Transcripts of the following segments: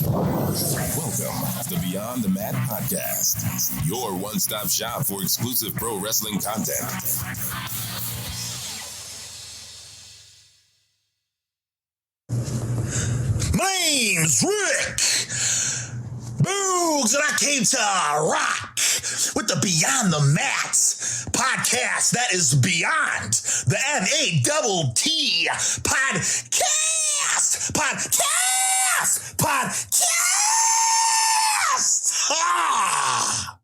Welcome to Beyond the Mat Podcast, your one-stop shop for exclusive pro wrestling content. My name's Rick Boogs, and I came to rock with the Beyond the Mat podcast that is beyond the M-A-T-T podcast. Ah!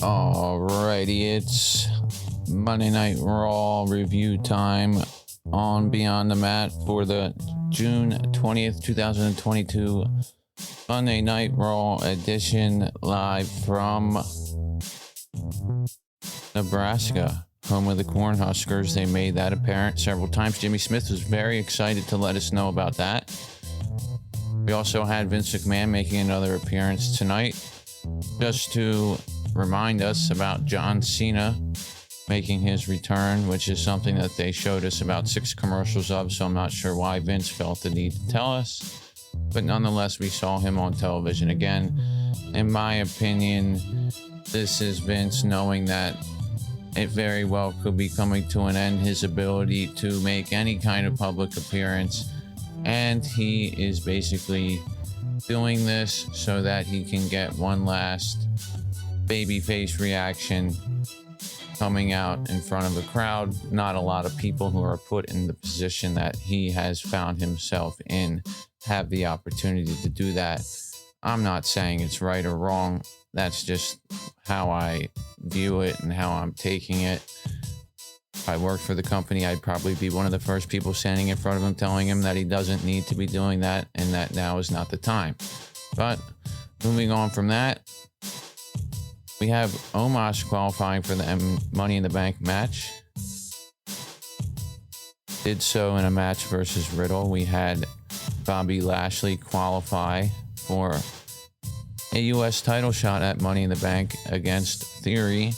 Alrighty, it's Monday Night Raw review time on Beyond the Mat for the June 20th, 2022 Monday Night Raw edition, live from Nebraska, home of the Cornhuskers. They made that apparent several times. Jimmy Smith was very excited to let us know about that. We also had Vince McMahon making another appearance tonight, just to remind us about John Cena making his return, which is something that they showed us about 6 commercials of, so I'm not sure why Vince felt the need to tell us. But nonetheless, we saw him on television again. In my opinion, this is Vince knowing that it very well could be coming to an end, his ability to make any kind of public appearance, and he is basically doing this so that he can get one last babyface reaction coming out in front of a crowd. Not a lot of people who are put in the position that he has found himself in have the opportunity to do that. I'm not saying it's right or wrong. That's just how I view it and how I'm taking it. If I worked for the company, I'd probably be one of the first people standing in front of him telling him that he doesn't need to be doing that and that now is not the time. But moving on from that, we have Omos qualifying for the Money in the Bank match. Did so in a match versus Riddle. We had Bobby Lashley qualify for a U.S. title shot at Money in the Bank against Theory,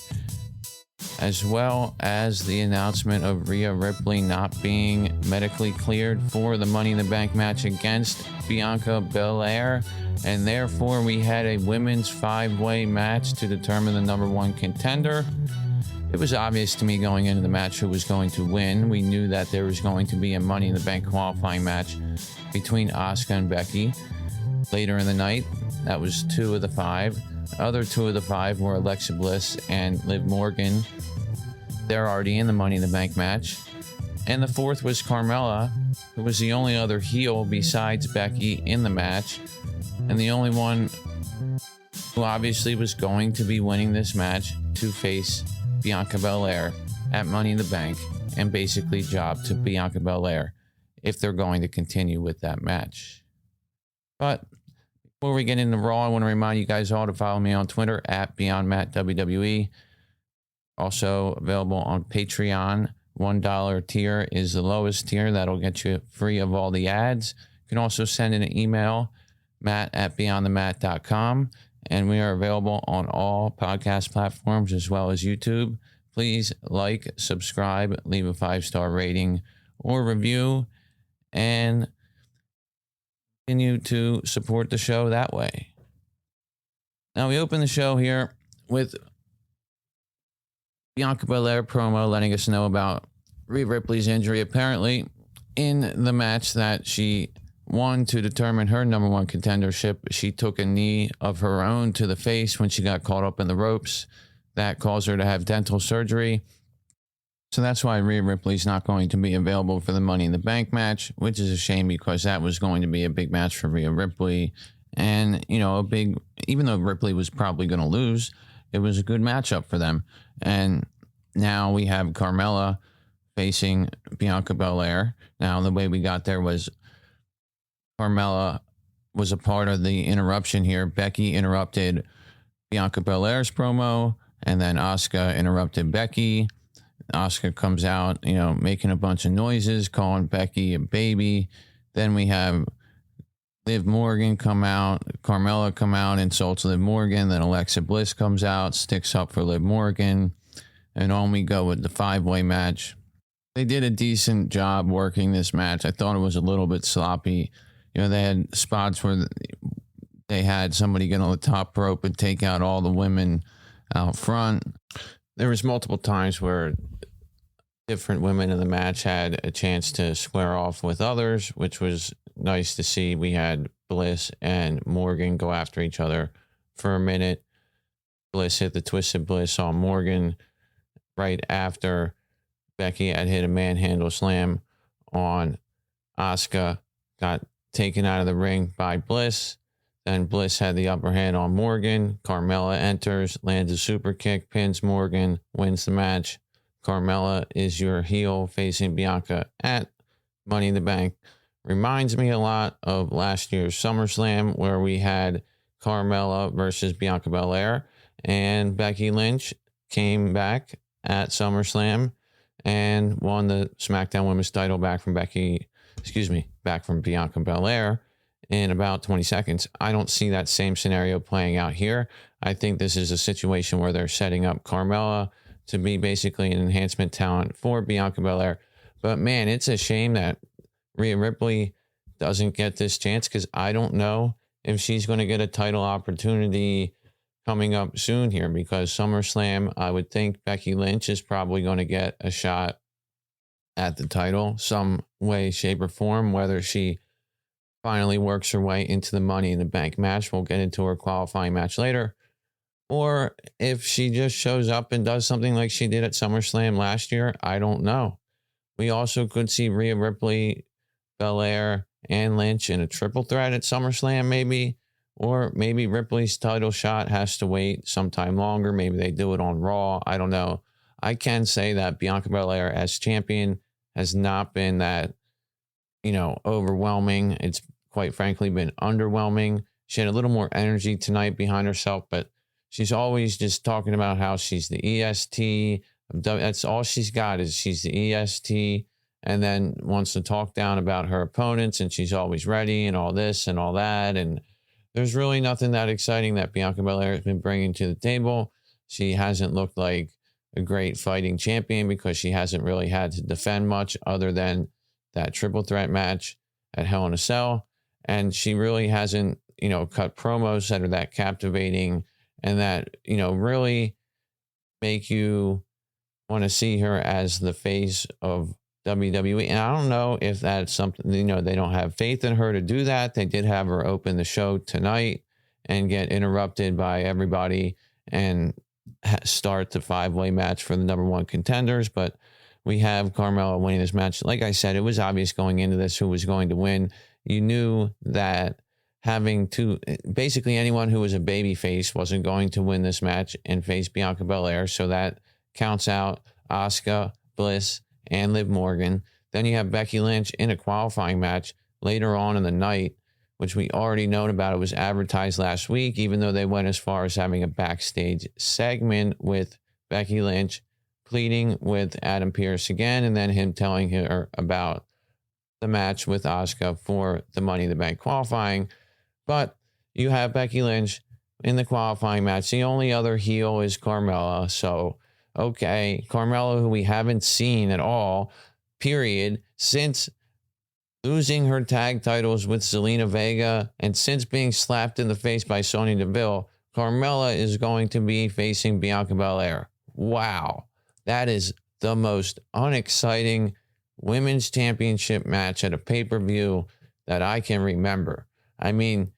as well as the announcement of Rhea Ripley not being medically cleared for the Money in the Bank match against Bianca Belair. And therefore, we had a women's 5-way match to determine the number 1 contender. It was obvious to me going into the match who was going to win. We knew that there was going to be a Money in the Bank qualifying match between Asuka and Becky later in the night. That was 2 of the 5. The other 2 of the 5 were Alexa Bliss and Liv Morgan. They're already in the Money in the Bank match. And the 4th was Carmella, who was the only other heel besides Becky in the match, and the only one who obviously was going to be winning this match to face Bianca Belair at Money in the Bank and basically job to Bianca Belair if they're going to continue with that match. But before we get into Raw, I want to remind you guys all to follow me on Twitter at BeyondMattWWE. Also available on Patreon. $1 tier is the lowest tier. That'll get you free of all the ads. You can also send in an email, matt@beyondthemat.com. And we are available on all podcast platforms as well as YouTube. Please like, subscribe, leave a 5-star rating or review, and continue to support the show that way. Now, we open the show here with Bianca Belair promo letting us know about Rhea Ripley's injury. Apparently, in the match that she won to determine her number 1 contendership, she took a knee of her own to the face when she got caught up in the ropes. That caused her to have dental surgery. So that's why Rhea Ripley's not going to be available for the Money in the Bank match, which is a shame because that was going to be a big match for Rhea Ripley. And, you know, even though Ripley was probably going to lose, it was a good matchup for them. And now we have Carmella facing Bianca Belair. Now, the way we got there was Carmella was a part of the interruption here. Becky interrupted Bianca Belair's promo, and then Asuka interrupted Becky. Asuka comes out, making a bunch of noises, calling Becky a baby. Then we have Liv Morgan come out, Carmella come out, insults Liv Morgan. Then Alexa Bliss comes out, sticks up for Liv Morgan. And on we go with the 5-way match. They did a decent job working this match. I thought it was a little bit sloppy. They had spots where they had somebody get on the top rope and take out all the women out front. There was multiple times where different women in the match had a chance to square off with others, which was nice to see. We had Bliss and Morgan go after each other for a minute. Bliss hit the Twisted Bliss on Morgan right after Becky had hit a manhandle slam on Asuka, got taken out of the ring by Bliss. Then Bliss had the upper hand on Morgan. Carmella enters, lands a super kick, pins Morgan, wins the match. Carmella is your heel facing Bianca at Money in the Bank. Reminds me a lot of last year's SummerSlam where we had Carmella versus Bianca Belair, and Becky Lynch came back at SummerSlam and won the SmackDown Women's title back from Bianca Belair in about 20 seconds. I don't see that same scenario playing out here. I think this is a situation where they're setting up Carmella to be basically an enhancement talent for Bianca Belair. But man, it's a shame that Rhea Ripley doesn't get this chance, because I don't know if she's going to get a title opportunity coming up soon here, because SummerSlam, I would think Becky Lynch is probably going to get a shot at the title some way, shape, or form. Whether she finally works her way into the Money in the Bank match, we'll get into her qualifying match later, or if she just shows up and does something like she did at SummerSlam last year, I don't know. We also could see Rhea Ripley, Belair, and Lynch in a triple threat at SummerSlam maybe. Or maybe Ripley's title shot has to wait sometime longer. Maybe they do it on Raw. I don't know. I can say that Bianca Belair as champion has not been that, overwhelming. It's quite frankly been underwhelming. She had a little more energy tonight behind herself, but she's always just talking about how she's the EST. That's all she's got, is she's the EST, and then wants to talk down about her opponents, and she's always ready and all this and all that. And there's really nothing that exciting that Bianca Belair has been bringing to the table. She hasn't looked like a great fighting champion because she hasn't really had to defend much other than that triple threat match at Hell in a Cell. And she really hasn't, cut promos that are that captivating and that, really make you want to see her as the face of WWE. And I don't know if that's something, they don't have faith in her to do that. They did have her open the show tonight and get interrupted by everybody and start the 5-way match for the number 1 contenders. But we have Carmella winning this match. Like I said, it was obvious going into this who was going to win. You knew that basically anyone who was a baby face wasn't going to win this match and face Bianca Belair. So that counts out Asuka, Bliss, and Liv Morgan. Then you have Becky Lynch in a qualifying match later on in the night, which we already known about. It was advertised last week, even though they went as far as having a backstage segment with Becky Lynch pleading with Adam Pearce again, and then him telling her about the match with Asuka for the Money in the Bank qualifying. But you have Becky Lynch in the qualifying match. The only other heel is Carmella. So, okay, Carmella, who we haven't seen at all, period, since losing her tag titles with Zelina Vega and since being slapped in the face by Sonya Deville, Carmella is going to be facing Bianca Belair. Wow. That is the most unexciting women's championship match at a pay-per-view that I can remember. I mean,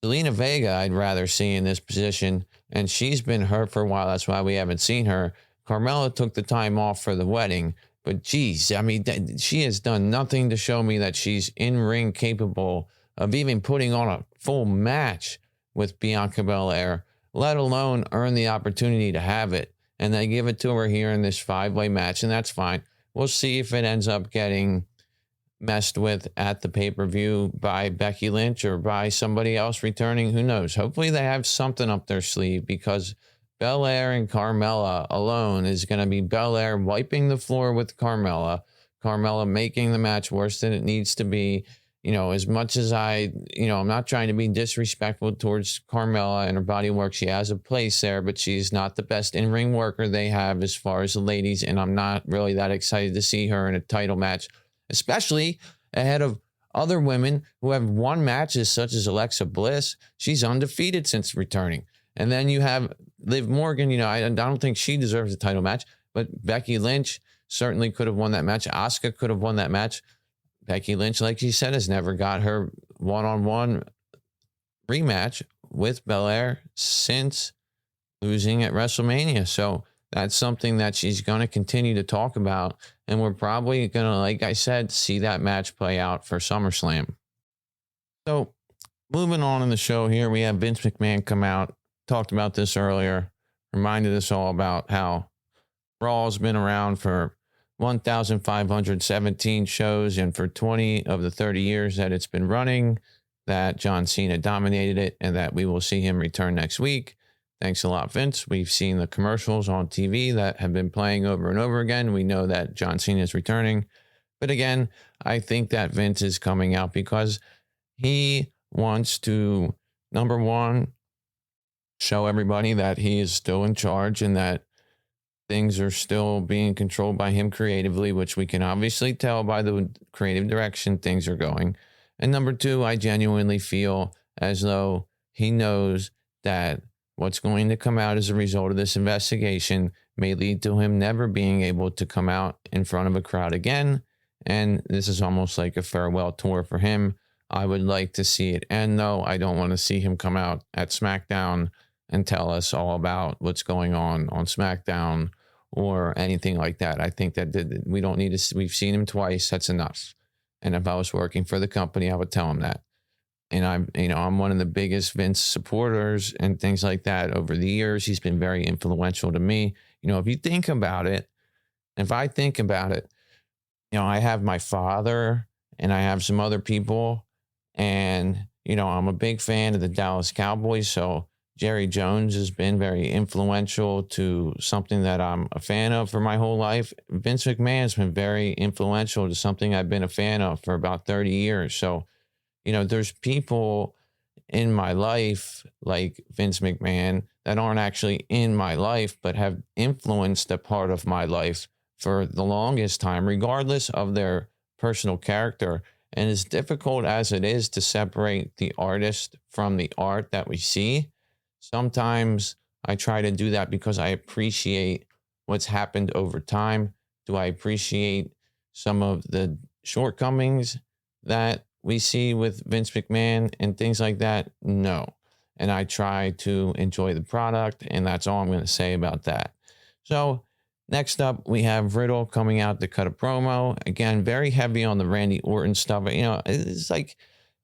Zelina Vega I'd rather see in this position, and she's been hurt for a while. That's why we haven't seen her. Carmella took the time off for the wedding, but geez, I mean, she has done nothing to show me that she's in-ring capable of even putting on a full match with Bianca Belair, let alone earn the opportunity to have it. And they give it to her here in this 5-way match, and that's fine. We'll see if it ends up getting messed with at the pay-per-view by Becky Lynch or by somebody else returning. Who knows? Hopefully they have something up their sleeve, because Belair and Carmella alone is going to be Belair wiping the floor with Carmella making the match worse than it needs to be. As much as I'm not trying to be disrespectful towards Carmella and her body work. She has a place there, but she's not the best in-ring worker they have as far as the ladies, and I'm not really that excited to see her in a title match, especially ahead of other women who have won matches, such as Alexa Bliss. She's undefeated since returning. And then you have Liv Morgan. I don't think she deserves a title match, but Becky Lynch certainly could have won that match. Asuka could have won that match. Becky Lynch, like you said, has never got her one-on-one rematch with Belair since losing at WrestleMania. So that's something that she's going to continue to talk about. And we're probably going to, like I said, see that match play out for SummerSlam. So moving on in the show here, we have Vince McMahon come out, talked about this earlier, reminded us all about how Raw's been around for 1,517 shows, and for 20 of the 30 years that it's been running, that John Cena dominated it, and that we will see him return next week. Thanks a lot, Vince. We've seen the commercials on TV that have been playing over and over again. We know that John Cena is returning. But again, I think that Vince is coming out because he wants to, number one, show everybody that he is still in charge and that things are still being controlled by him creatively, which we can obviously tell by the creative direction things are going. And number two, I genuinely feel as though he knows that what's going to come out as a result of this investigation may lead to him never being able to come out in front of a crowd again. And this is almost like a farewell tour for him. I would like to see it end, though. I don't want to see him come out at SmackDown and tell us all about what's going on SmackDown or anything like that. I think that we don't need to. We've seen him twice. That's enough. And if I was working for the company, I would tell him that. And I'm one of the biggest Vince supporters and things like that over the years. He's been very influential to me. If you think about it, if I think about it, I have my father and I have some other people, and, I'm a big fan of the Dallas Cowboys. So Jerry Jones has been very influential to something that I'm a fan of for my whole life. Vince McMahon has been very influential to something I've been a fan of for about 30 years. So, there's people in my life like Vince McMahon that aren't actually in my life, but have influenced a part of my life for the longest time, regardless of their personal character. And as difficult as it is to separate the artist from the art that we see, sometimes I try to do that because I appreciate what's happened over time. Do I appreciate some of the shortcomings that we see with Vince McMahon and things like that? No. And I try to enjoy the product, and that's all I'm going to say about that. So next up, we have Riddle coming out to cut a promo. Again, very heavy on the Randy Orton stuff. It's like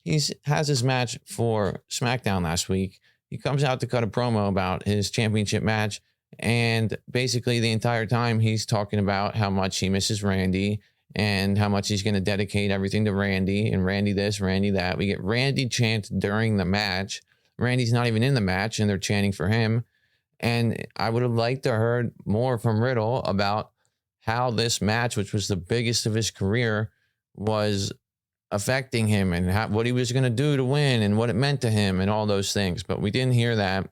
he has his match for SmackDown last week. He comes out to cut a promo about his championship match, and basically the entire time he's talking about how much he misses Randy and how much he's going to dedicate everything to Randy, and Randy this, Randy that. We get Randy chants during the match. Randy's not even in the match, and they're chanting for him. And I would have liked to heard more from Riddle about how this match, which was the biggest of his career, was affecting him and what he was going to do to win and what it meant to him and all those things. But we didn't hear that.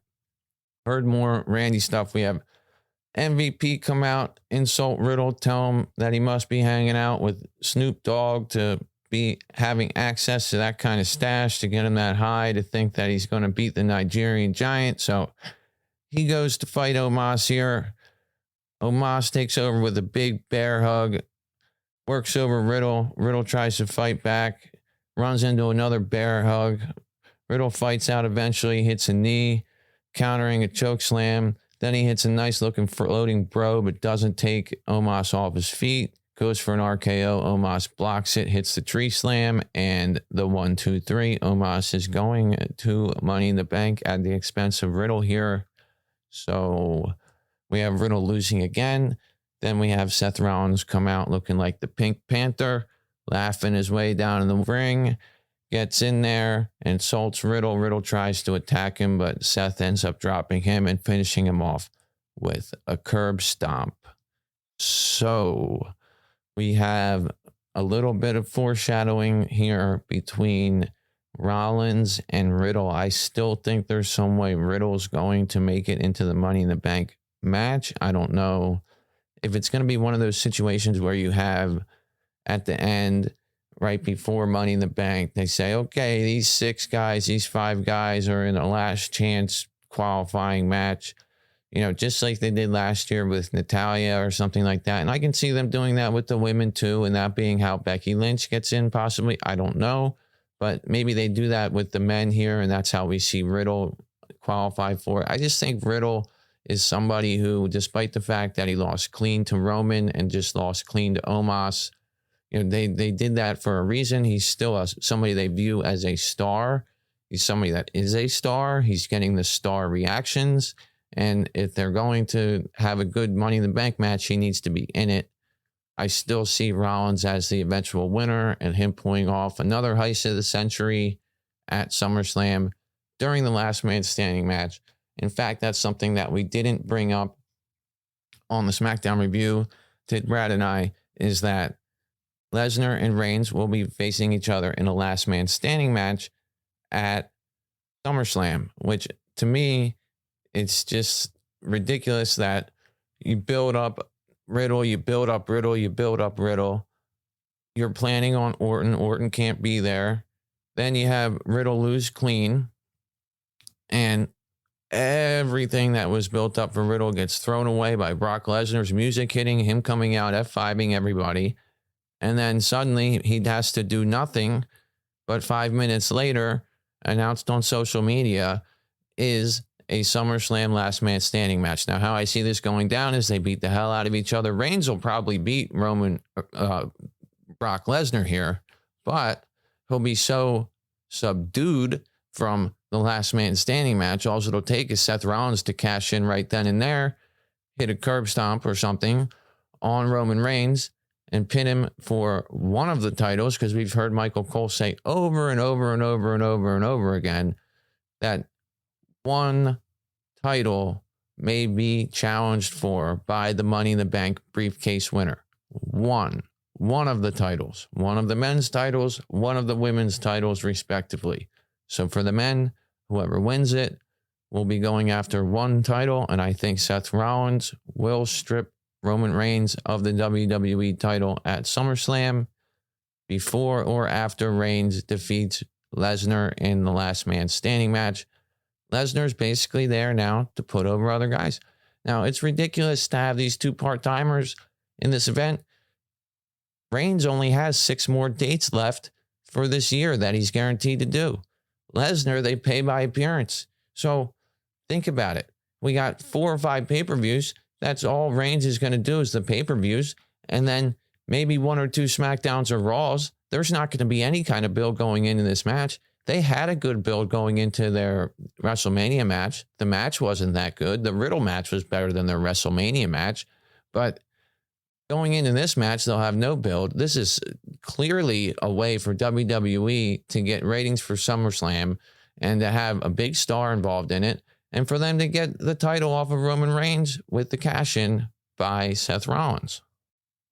Heard more Randy stuff. We have MVP come out, insult Riddle, tell him that he must be hanging out with Snoop Dogg to be having access to that kind of stash, to get him that high, to think that he's going to beat the Nigerian giant. So he goes to fight Omos here. Omos takes over with a big bear hug, works over Riddle. Riddle tries to fight back, runs into another bear hug. Riddle fights out eventually, hits a knee, countering a choke slam. Then he hits a nice looking floating bro, but doesn't take Omos off his feet. Goes for an RKO. Omos blocks it, hits the tree slam, and the 1, 2, 3. Omos is going to Money in the Bank at the expense of Riddle here. So we have Riddle losing again. Then we have Seth Rollins come out looking like the Pink Panther laughing his way down in the ring, gets in there, insults Riddle. Riddle tries to attack him, but Seth ends up dropping him and finishing him off with a curb stomp. So we have a little bit of foreshadowing here between Rollins and Riddle. I still think there's some way Riddle's going to make it into the Money in the Bank match. I don't know if it's going to be one of those situations where you have at the end, right before Money in the Bank, they say, okay, these 6 guys, these 5 guys are in a last chance qualifying match, just like they did last year with Natalya or something like that. And I can see them doing that with the women too, and that being how Becky Lynch gets in possibly. I don't know, but maybe they do that with the men here, and that's how we see Riddle qualify for it. I just think Riddle is somebody who, despite the fact that he lost clean to Roman and just lost clean to Omos, they did that for a reason. He's still somebody they view as a star. He's somebody that is a star. He's getting the star reactions. And if they're going to have a good Money in the Bank match, he needs to be in it. I still see Rollins as the eventual winner and him pulling off another heist of the century at SummerSlam during the Last Man Standing match. In fact, that's something that we didn't bring up on the SmackDown review to Brad and I, is that Lesnar and Reigns will be facing each other in a Last Man Standing match at SummerSlam, which to me, it's just ridiculous that you build up Riddle, you build up Riddle, you build up Riddle. You're planning on Orton. Orton can't be there. Then you have Riddle lose clean, and everything that was built up for Riddle gets thrown away by Brock Lesnar's music hitting, him coming out F5ing everybody. And then suddenly he has to do nothing, but 5 minutes later, announced on social media, is a SummerSlam Last Man Standing match. Now, how I see this going down is they beat the hell out of each other. Reigns will probably beat Brock Lesnar here, but he'll be so subdued from the Last Man Standing match. All it'll take is Seth Rollins to cash in right then and there, hit a curb stomp or something on Roman Reigns, and pin him for one of the titles, because we've heard Michael Cole say over and over and over and over and over again that one title may be challenged for by the Money in the Bank briefcase winner. One of the titles, one of the men's titles, one of the women's titles, respectively. So for the men, whoever wins it will be going after one title, and I think Seth Rollins will strip Roman Reigns of the WWE title at SummerSlam before or after Reigns defeats Lesnar in the Last Man Standing match. Lesnar's basically there now to put over other guys. Now, it's ridiculous to have these 2 part-timers in this event. Reigns only has 6 more dates left for this year that he's guaranteed to do. Lesnar, they pay by appearance. So think about it. We got 4 or 5 pay-per-views. That's all Reigns is going to do, is the pay-per-views. And then maybe 1 or 2 SmackDowns or Raws. There's not going to be any kind of build going into this match. They had a good build going into their WrestleMania match. The match wasn't that good. The Riddle match was better than their WrestleMania match. But going into this match, they'll have no build. This is clearly a way for WWE to get ratings for SummerSlam and to have a big star involved in it, and for them to get the title off of Roman Reigns with the cash-in by Seth Rollins.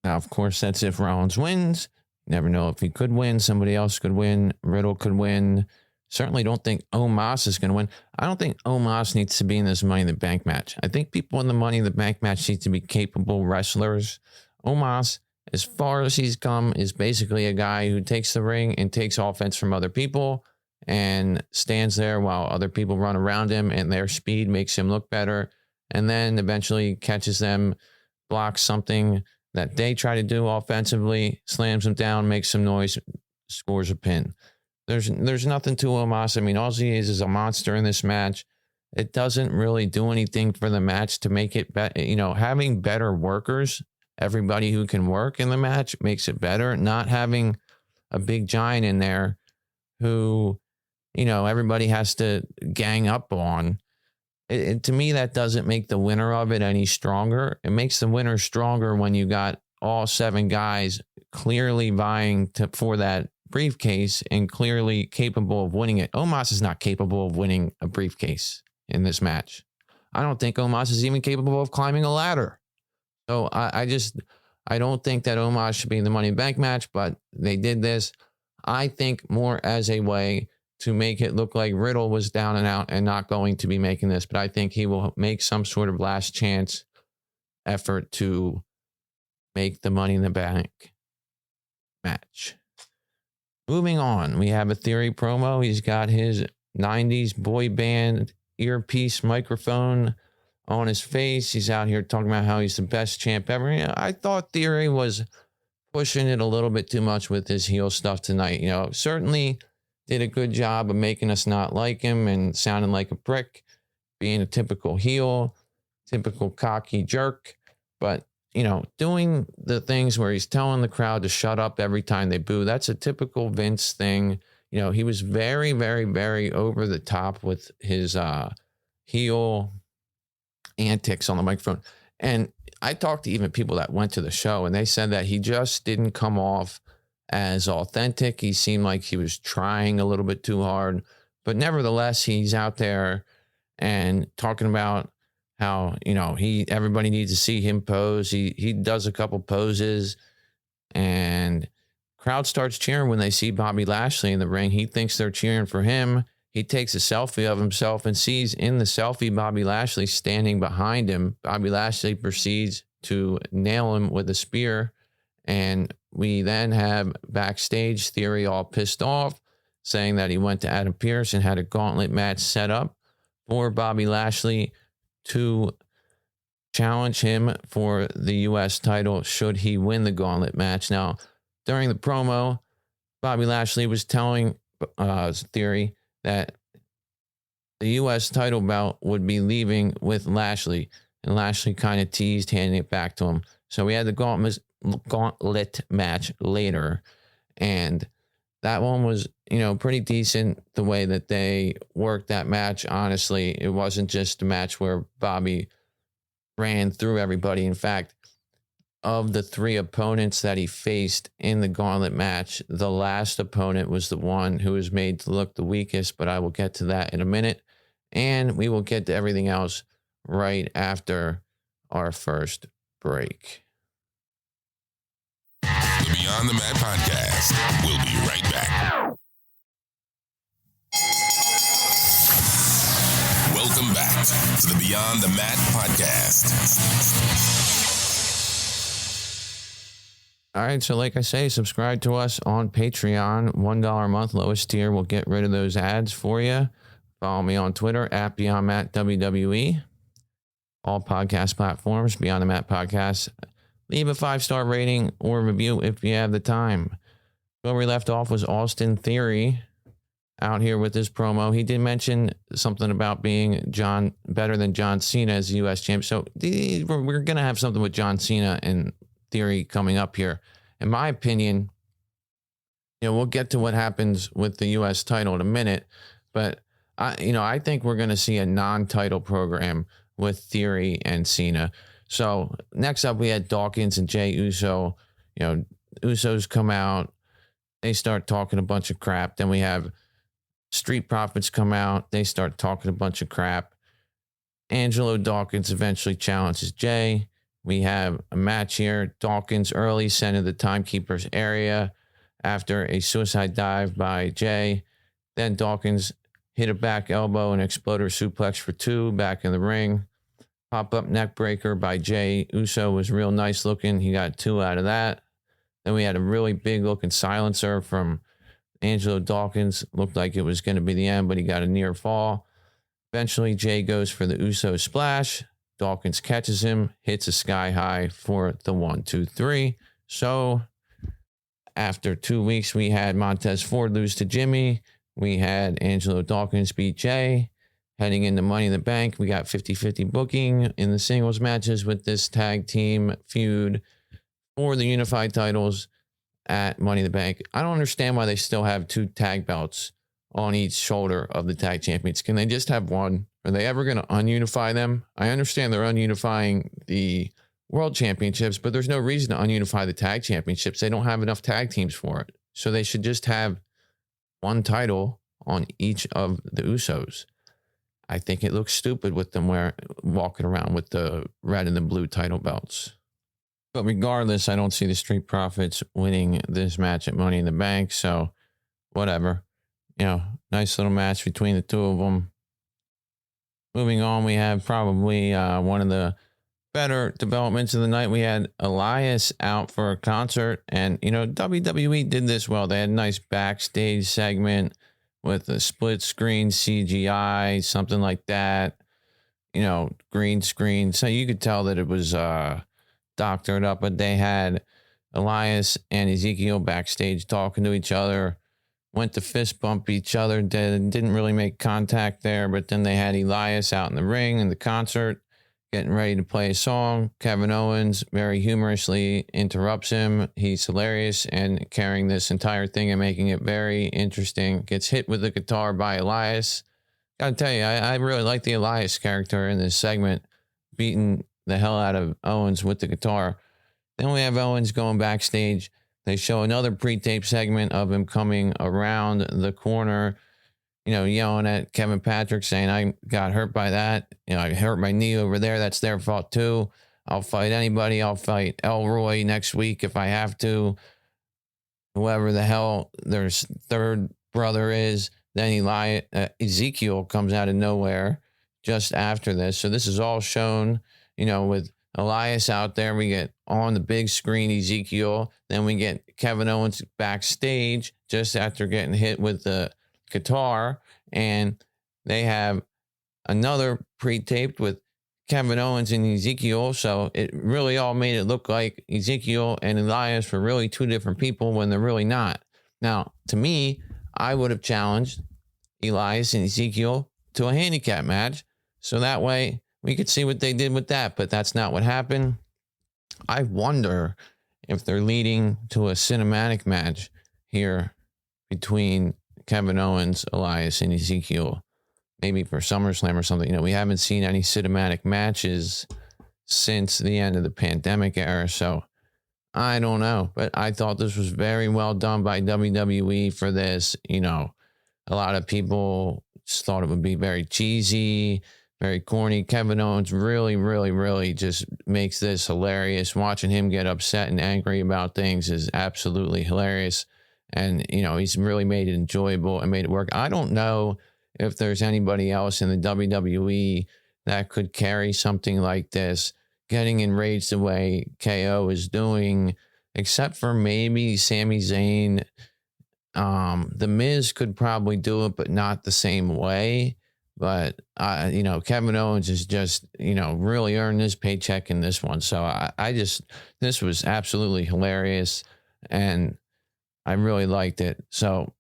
Now, of course, that's if Rollins wins. Never know if he could win. Somebody else could win. Riddle could win. Certainly don't think Omos is going to win. I don't think Omos needs to be in this Money in the Bank match. I think people in the Money in the Bank match need to be capable wrestlers. Omos, as far as he's come, is basically a guy who takes the ring and takes offense from other people and stands there while other people run around him, and their speed makes him look better, and then eventually catches them, blocks something that they try to do offensively, slams them down, makes some noise, scores a pin. There's nothing to Omos. I mean, all he is a monster in this match. It doesn't really do anything for the match to make it better. Having better workers, everybody who can work in the match, makes it better. Not having a big giant in there who, everybody has to gang up on. To me, that doesn't make the winner of it any stronger. It makes the winner stronger when you got all 7 guys clearly vying for that briefcase and clearly capable of winning it. Omos is not capable of winning a briefcase in this match. I don't think Omos is even capable of climbing a ladder. So I don't think that Omos should be in the Money in the Bank match, but they did this, I think, more as a way to make it look like Riddle was down and out and not going to be making this. But I think he will make some sort of last chance effort to make the Money in the Bank match. Moving on, we have a Theory promo. He's got his 90s boy band earpiece microphone on his face. He's out here talking about how he's the best champ ever. You know, I thought Theory was pushing it a little bit too much with his heel stuff tonight. You know, certainly did a good job of making us not like him and sounding like a prick, being a typical heel, typical cocky jerk. But, you know, doing the things where he's telling the crowd to shut up every time they boo, that's a typical Vince thing. You know, he was very, very, very over the top with his heel antics on the microphone. And I talked to even people that went to the show, and they said that he just didn't come off as authentic. He seemed like he was trying a little bit too hard. But nevertheless, he's out there and talking about how, you know, everybody needs to see him pose. He does a couple poses, and crowd starts cheering when they see Bobby Lashley in the ring. He thinks they're cheering for him. He takes a selfie of himself and sees in the selfie Bobby Lashley standing behind him. Bobby Lashley proceeds to nail him with a spear. And we then have backstage Theory all pissed off, saying that he went to Adam Pearce and had a gauntlet match set up for Bobby Lashley to challenge him for the U.S. title should he win the gauntlet match. Now, during the promo, Bobby Lashley was telling Theory that the U.S. title belt would be leaving with Lashley, and Lashley kind of teased handing it back to him. So we had the gauntlet match later, and that one was, you know, pretty decent the way that they worked that match. Honestly, it wasn't just a match where Bobby ran through everybody. In fact, of the three opponents that he faced in the gauntlet match, the last opponent was the one who was made to look the weakest, but I will get to that in a minute. And we will get to everything else right after our first break. The Beyond the Mat Podcast. We'll be right back. Welcome back to the Beyond the Mat Podcast. All right, so like I say, subscribe to us on Patreon. $1 a month, lowest tier. We'll get rid of those ads for you. Follow me on Twitter at Beyond Mat WWE. All podcast platforms, Beyond the Mat Podcast. Leave a 5-star rating or review if you have the time. Where we left off was Austin Theory out here with his promo. He did mention something about being better than John Cena as the U.S. champ. So we're going to have something with John Cena and Theory coming up here. In my opinion, you know, we'll get to what happens with the U.S. title in a minute, but I think we're going to see a non-title program with Theory and Cena. So next up, we had Dawkins and Jey Uso. You know, Usos come out, they start talking a bunch of crap. Then we have Street Profits come out, they start talking a bunch of crap. Angelo Dawkins eventually challenges Jey. We have a match here. Dawkins early sent to the timekeeper's area after a suicide dive by Jey. Then Dawkins hit a back elbow and exploder suplex for 2 back in the ring. Pop-up neck breaker by Jey Uso was real nice looking. He got 2 out of that. Then we had a really big looking silencer from Angelo Dawkins. Looked like it was going to be the end, but he got a near fall. Eventually, Jey goes for the Uso splash. Dawkins catches him, hits a sky high for the 1, 2, 3. So after 2 weeks, we had Montez Ford lose to Jimmy. We had Angelo Dawkins beat Jey. Heading into Money in the Bank, we got 50-50 booking in the singles matches with this tag team feud for the unified titles at Money in the Bank. I don't understand why they still have 2 tag belts on each shoulder of the tag champions. Can they just have one? Are they ever going to ununify them? I understand they're ununifying the world championships, but there's no reason to ununify the tag championships. They don't have enough tag teams for it. So they should just have one title on each of the Usos. I think it looks stupid with them walking around with the red and the blue title belts. But regardless, I don't see the Street Profits winning this match at Money in the Bank. So whatever. Nice little match between the two of them. Moving on, we have probably one of the better developments of the night. We had Elias out for a concert. And, WWE did this well. They had a nice backstage segment with a split screen CGI, something like that. Green screen. So you could tell that it was doctored up, but they had Elias and Ezekiel backstage talking to each other, went to fist bump each other, didn't really make contact there, but then they had Elias out in the ring in the concert, getting ready to play a song. Kevin Owens very humorously interrupts him. He's hilarious and carrying this entire thing and making it very interesting. Gets hit with the guitar by Elias. Gotta tell you, I really like the Elias character in this segment, beating the hell out of Owens with the guitar. Then we have Owens going backstage. They show another pre-tape segment of him coming around the corner, yelling at Kevin Patrick, saying, I got hurt by that. I hurt my knee over there. That's their fault too. I'll fight anybody. I'll fight Elroy next week if I have to. Whoever the hell their third brother is. Then Ezekiel comes out of nowhere just after this. So this is all shown, with Elias out there. We get on the big screen Ezekiel. Then we get Kevin Owens backstage just after getting hit with the guitar. And they have another pre-taped with Kevin Owens and Ezekiel. So it really all made it look like Ezekiel and Elias were really two different people when they're really not. Now, to me, I would have challenged Elias and Ezekiel to a handicap match. So that way we could see what they did with that, but that's not what happened. I wonder if they're leading to a cinematic match here between Kevin Owens, Elias, and Ezekiel, maybe for SummerSlam or something. We haven't seen any cinematic matches since the end of the pandemic era, so I don't know. But I thought this was very well done by WWE for this. A lot of people just thought it would be very cheesy, very corny. Kevin Owens really, really, really just makes this hilarious. Watching him get upset and angry about things is absolutely hilarious. And, he's really made it enjoyable and made it work. I don't know if there's anybody else in the WWE that could carry something like this, getting enraged the way KO is doing, except for maybe Sami Zayn. The Miz could probably do it, but not the same way. But, Kevin Owens is just, really earned his paycheck in this one. So this was absolutely hilarious and I really liked it. So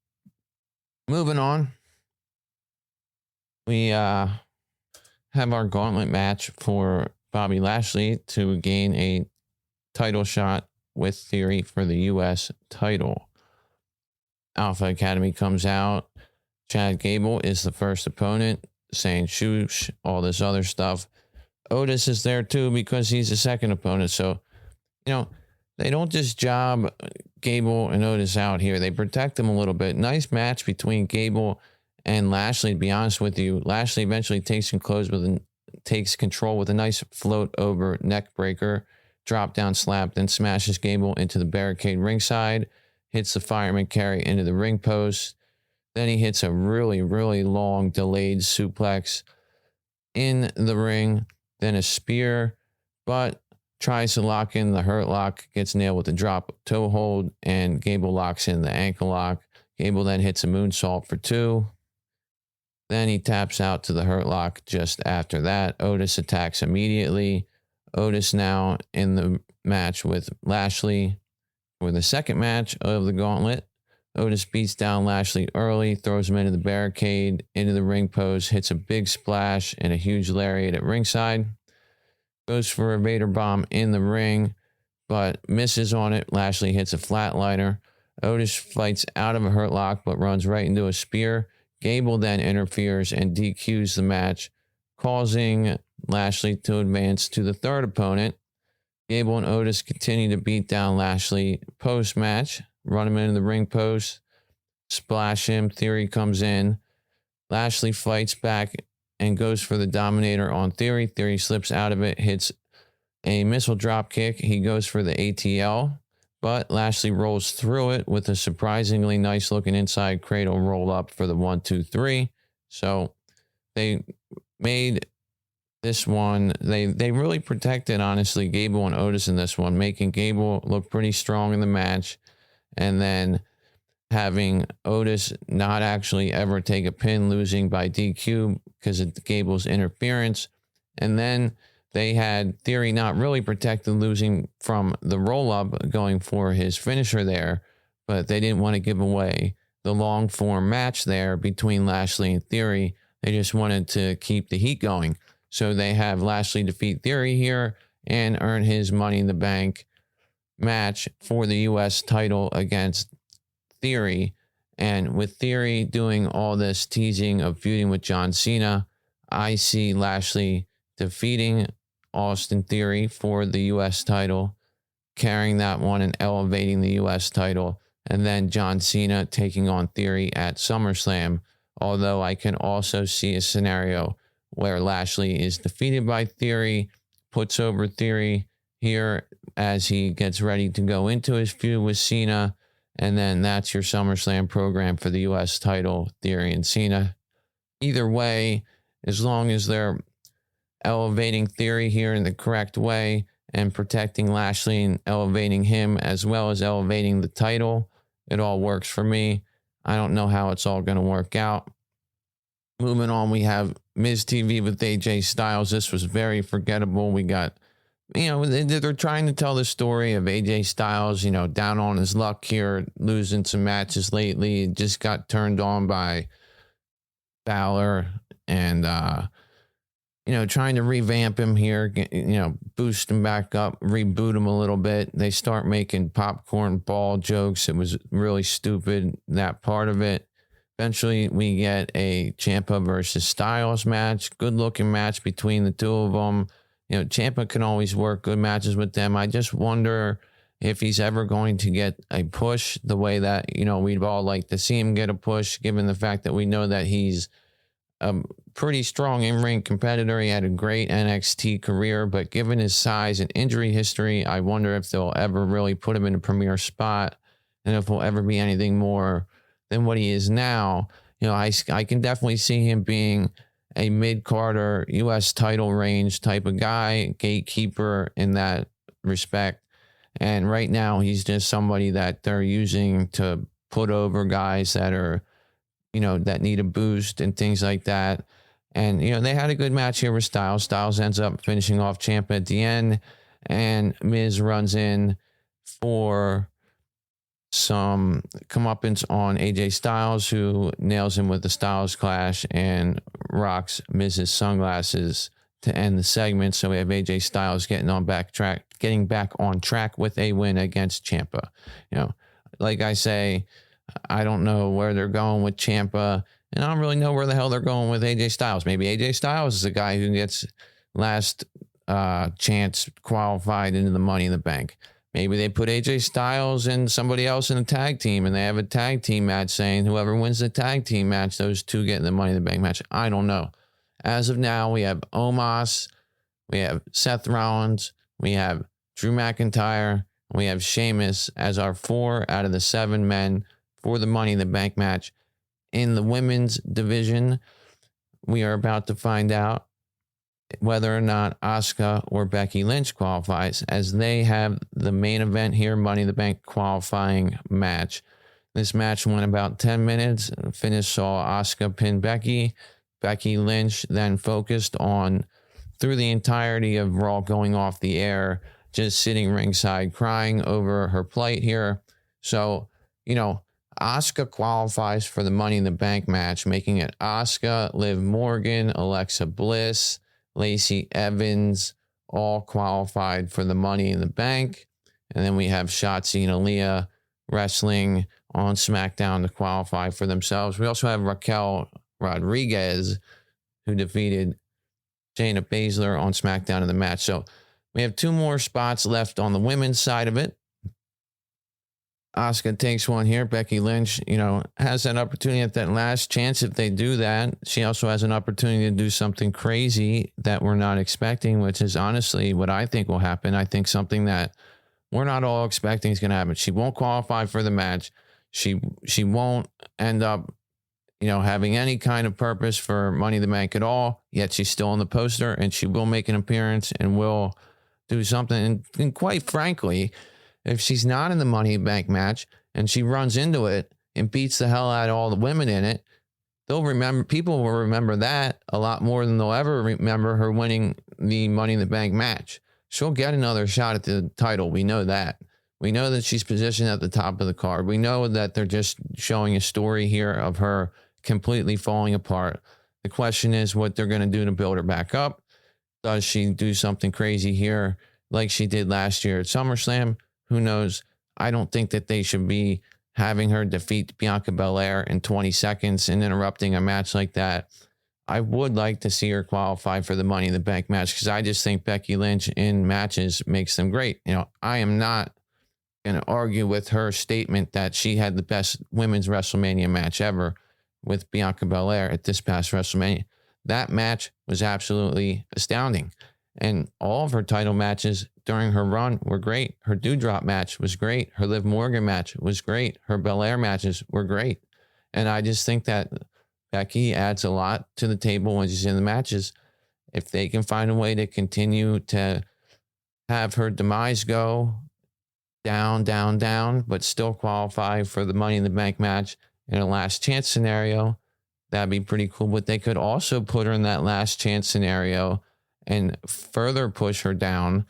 moving on, we have our gauntlet match for Bobby Lashley to gain a title shot with Theory for the U.S. title. Alpha Academy comes out. Chad Gable is the first opponent, saying shoosh, all this other stuff. Otis is there too because he's the second opponent. So, they don't just job Gable and Otis out here. They protect them a little bit. Nice match between Gable and Lashley, to be honest with you. Lashley eventually takes control with a nice float over neck breaker, drop down slap, then smashes Gable into the barricade ringside, hits the fireman carry into the ring post. Then he hits a really, really long delayed suplex in the ring, then a spear, but tries to lock in the hurt lock, gets nailed with the drop toe hold, and Gable locks in the ankle lock. Gable then hits a moonsault for 2. Then he taps out to the hurt lock just after that. Otis attacks immediately. Otis now in the match with Lashley for the second match of the gauntlet. Otis beats down Lashley early, throws him into the barricade, into the ring post, hits a big splash and a huge lariat at ringside. Goes for a Vader bomb in the ring, but misses on it. Lashley hits a flatliner. Otis fights out of a hurt lock, but runs right into a spear. Gable then interferes and DQs the match, causing Lashley to advance to the third opponent. Gable and Otis continue to beat down Lashley post-match, run him into the ring post, splash him. Theory comes in. Lashley fights back and goes for the Dominator on Theory. Theory slips out of it, hits a missile drop kick. He goes for the ATL, but Lashley rolls through it with a surprisingly nice looking inside cradle roll up for the 1-2-3. So they made this one, they really protected, honestly, Gable and Otis in this one, making Gable look pretty strong in the match, and then having Otis not actually ever take a pin, losing by DQ because of Gable's interference. And then they had Theory not really protected, losing from the roll-up, going for his finisher there, but they didn't want to give away the long-form match there between Lashley and Theory. They just wanted to keep the heat going. So they have Lashley defeat Theory here and earn his Money in the Bank match for the U.S. title against Theory. And with Theory doing all this teasing of feuding with John Cena, I see Lashley defeating Austin Theory for the U.S. title, carrying that one and elevating the U.S. title, and then John Cena taking on Theory at SummerSlam. Although I can also see a scenario where Lashley is defeated by Theory, puts over Theory here as he gets ready to go into his feud with Cena, and then that's your SummerSlam program for the U.S. title, Theory and Cena. Either way, as long as they're elevating Theory here in the correct way and protecting Lashley and elevating him as well as elevating the title, it all works for me. I don't know how it's all going to work out. Moving on, we have Miz TV with AJ Styles. This was very forgettable. We got, they're trying to tell the story of AJ Styles, down on his luck here, losing some matches lately. Just got turned on by Balor and, trying to revamp him here, boost him back up, reboot him a little bit. They start making popcorn ball jokes. It was really stupid, that part of it. Eventually, we get a Ciampa versus Styles match. Good looking match between the two of them. Ciampa can always work good matches with them. I just wonder if he's ever going to get a push the way that, we'd all like to see him get a push, given the fact that we know that he's a pretty strong in-ring competitor. He had a great NXT career, but given his size and injury history, I wonder if they'll ever really put him in a premier spot and if he'll ever be anything more than what he is now. I can definitely see him being a mid-carder U.S. title range type of guy, gatekeeper in that respect. And right now, he's just somebody that they're using to put over guys that are, that need a boost and things like that. And, they had a good match here with Styles. Styles ends up finishing off Ciampa at the end, and Miz runs in for some comeuppance on AJ Styles, who nails him with the Styles Clash and rocks Miz's sunglasses to end the segment. So we have AJ Styles getting back on track with a win against Ciampa. Like I say, I don't know where they're going with Ciampa, and I don't really know where the hell they're going with AJ Styles. Maybe AJ Styles is the guy who gets last chance qualified into the Money in the Bank. Maybe they put AJ Styles and somebody else in a tag team, and they have a tag team match saying whoever wins the tag team match, those two get in the Money in the Bank match. I don't know. As of now, we have Omos, we have Seth Rollins, we have Drew McIntyre, we have Sheamus as our 4 out of the 7 men for the Money in the Bank match. In the women's division, we are about to find out whether or not Asuka or Becky Lynch qualifies, as they have the main event here, Money in the Bank qualifying match. This match went about 10 minutes. Finish saw Asuka pin Becky. Becky Lynch then focused on, through the entirety of Raw going off the air, just sitting ringside crying over her plight here. So, Asuka qualifies for the Money in the Bank match, making it Asuka, Liv Morgan, Alexa Bliss, Lacey Evans, all qualified for the Money in the Bank. And then we have Shotzi and Aaliyah wrestling on SmackDown to qualify for themselves. We also have Raquel Rodriguez, who defeated Shayna Baszler on SmackDown in the match. So We have 2 more spots left on the women's side of it. Asuka takes one here. Becky Lynch, has an opportunity at that last chance. If they do that, she also has an opportunity to do something crazy that we're not expecting, which is honestly what I think will happen. I think something that we're not all expecting is going to happen. She won't qualify for the match. She won't end up, having any kind of purpose for Money in the Bank at all, yet she's still on the poster, and she will make an appearance and will do something. And quite frankly, if she's not in the Money in the Bank match and she runs into it and beats the hell out of all the women in it, people will remember that a lot more than they'll ever remember her winning the Money in the Bank match. She'll get another shot at the title. We know that. We know that she's positioned at the top of the card. We know that they're just showing a story here of her completely falling apart. The question is what they're going to do to build her back up. Does she do something crazy here like she did last year at SummerSlam? Who knows? I don't think that they should be having her defeat Bianca Belair in 20 seconds and interrupting a match like that. I would like to see her qualify for the Money in the Bank match because I just think Becky Lynch in matches makes them great. I am not going to argue with her statement that she had the best women's WrestleMania match ever with Bianca Belair at this past WrestleMania. That match was absolutely astounding. And all of her title matches during her run were great. Her Doudrop match was great. Her Liv Morgan match was great. Her Belair matches were great. And I just think that Becky adds a lot to the table when she's in the matches. If they can find a way to continue to have her demise go down, down, down, but still qualify for the Money in the Bank match in a last chance scenario, that'd be pretty cool. But they could also put her in that last chance scenario and further push her down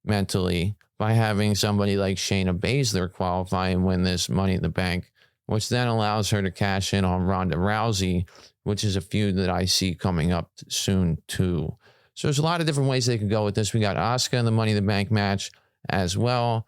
mentally by having somebody like Shayna Baszler qualify and win this Money in the Bank, which then allows her to cash in on Ronda Rousey, which is a feud that I see coming up soon too. So there's a lot of different ways they could go with this. We got Asuka in the Money in the Bank match as well.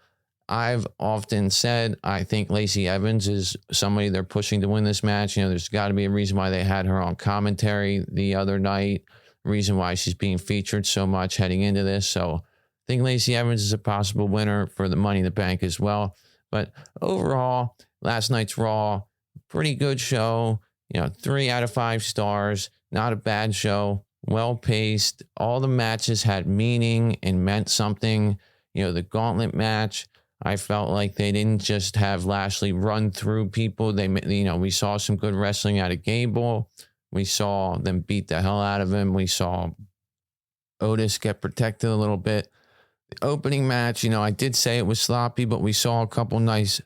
I've often said I think Lacey Evans is somebody they're pushing to win this match. There's got to be a reason why they had her on commentary the other night, reason why she's being featured so much heading into this. So I think Lacey Evans is a possible winner for the Money in the Bank as well. But overall, last night's Raw, pretty good show. 3 out of 5 stars, not a bad show, well paced. All the matches had meaning and meant something. The gauntlet match, I felt like they didn't just have Lashley run through people. We saw some good wrestling out of Gable. We saw them beat the hell out of him. We saw Otis get protected a little bit. The opening match, I did say it was sloppy, but we saw a couple nice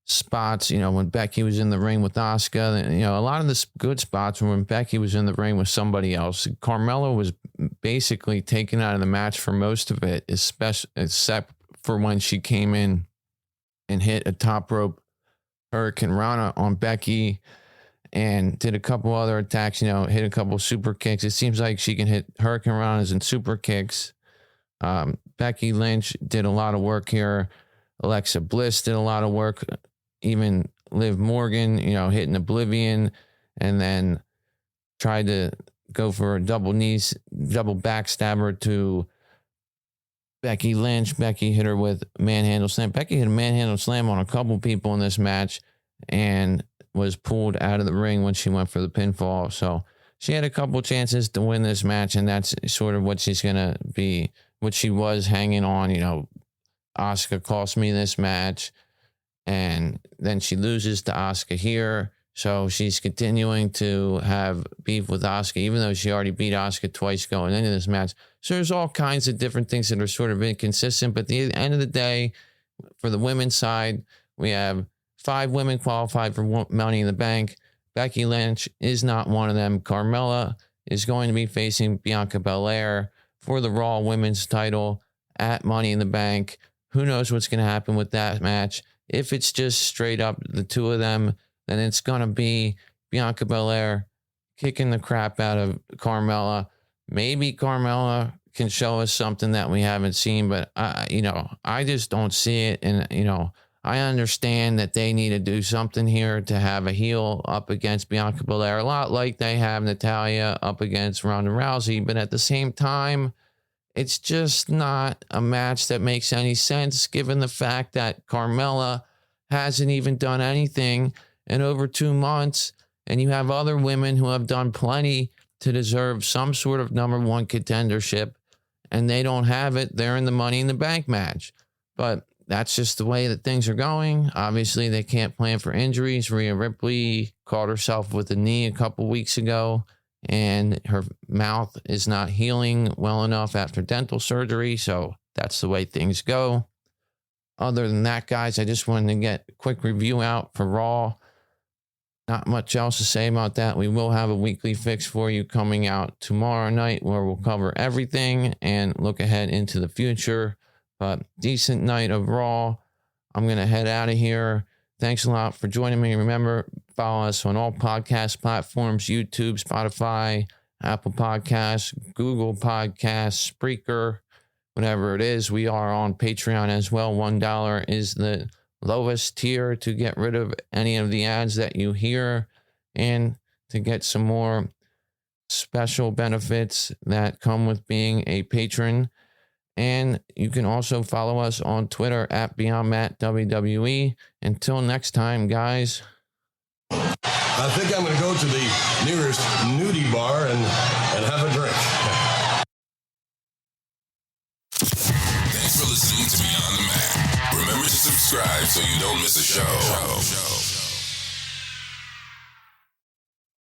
spots, when Becky was in the ring with Asuka. A lot of the good spots were when Becky was in the ring with somebody else. Carmella was basically taken out of the match for most of it, except for when she came in and hit a top rope Hurricane Rana on Becky and did a couple other attacks, hit a couple super kicks. It seems like she can hit Hurricane Ranas and super kicks. Becky Lynch did a lot of work here. Alexa Bliss did a lot of work. Even Liv Morgan, hitting Oblivion and then tried to go for a double backstabber to Becky Lynch. Becky hit her with manhandle slam. Becky hit a manhandle slam on a couple people in this match and was pulled out of the ring when she went for the pinfall. So she had a couple chances to win this match, and that's sort of what she's going to be, what she was hanging on. Asuka cost me this match, and then she loses to Asuka here. So she's continuing to have beef with Asuka, even though she already beat Asuka twice going into this match. So there's all kinds of different things that are sort of inconsistent. But at the end of the day, for the women's side, we have 5 women qualified for Money in the Bank. Becky Lynch is not one of them. Carmella is going to be facing Bianca Belair for the Raw Women's title at Money in the Bank. Who knows what's going to happen with that match? If it's just straight up the two of them, then it's going to be Bianca Belair kicking the crap out of Carmella. Maybe Carmella can show us something that we haven't seen, but I just don't see it. And, I understand that they need to do something here to have a heel up against Bianca Belair, a lot like they have Natalya up against Ronda Rousey. But at the same time, it's just not a match that makes any sense given the fact that Carmella hasn't even done anything in over 2 months, and you have other women who have done plenty to deserve some sort of number one contendership, and they don't have it. They're in the Money in the Bank match. But that's just the way that things are going. Obviously, they can't plan for injuries. Rhea Ripley caught herself with a knee a couple weeks ago, and her mouth is not healing well enough after dental surgery, so that's the way things go. Other than that, guys, I just wanted to get a quick review out for Raw. Not much else to say about that. We will have a weekly fix for you coming out tomorrow night where we'll cover everything and look ahead into the future. But decent night of Raw. I'm going to head out of here. Thanks a lot for joining me. Remember, follow us on all podcast platforms, YouTube, Spotify, Apple Podcasts, Google Podcasts, Spreaker, whatever it is. We are on Patreon as well. $1 is the lowest tier to get rid of any of the ads that you hear and to get some more special benefits that come with being a patron. And you can also follow us on Twitter at BeyondMattWWE. Until next time, guys. I think I'm going to go to the nearest nudie bar and have a drink. Thanks for listening to Beyond the Mat. Remember to subscribe so you don't miss a show.